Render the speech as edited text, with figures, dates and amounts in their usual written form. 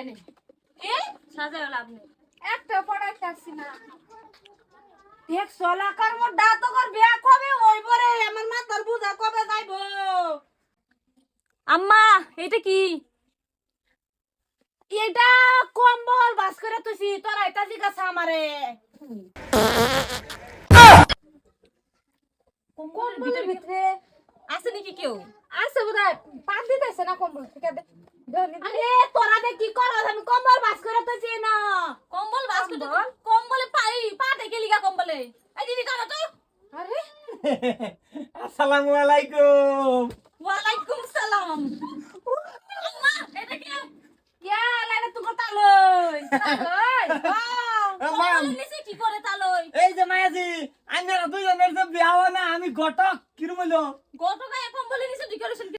সাজাই নেই এ সাজাই লাভ নেই একটা পড়াইতে আসছি না দেখ সলাকার মোর দাঁত কর বিয়া কবে হইব রে আমার মাথার বুঝা কবে যাইব আম্মা এটা কি এটা কম্বল বাস করে তুইছি তোরা এটা জিজ্ঞাসা আমারে কম্বলের ভিতরে আছে নাকি কেউ আছে বোধহয় পাত দিতেছে না কম্বল থেকে দে আরে তোরা দে কি করছ আমি কম্বল বাস করে তুইছি না কম্বল বাস্কেট কম্বলে পা দেখে লিগা কম্বলে এই দিদি কাটো তো আরে আসসালামু আলাইকুম। ওয়ালাইকুম সালাম আম্মা এটা কি ইয়া লাইনে তুই তালই কম্বল নিচে কি করে তালই এই যে মায়াজি আইনারা দুইজনের যে বিয়া হয় না আমি ঘটক কিরম হইলো গতকাল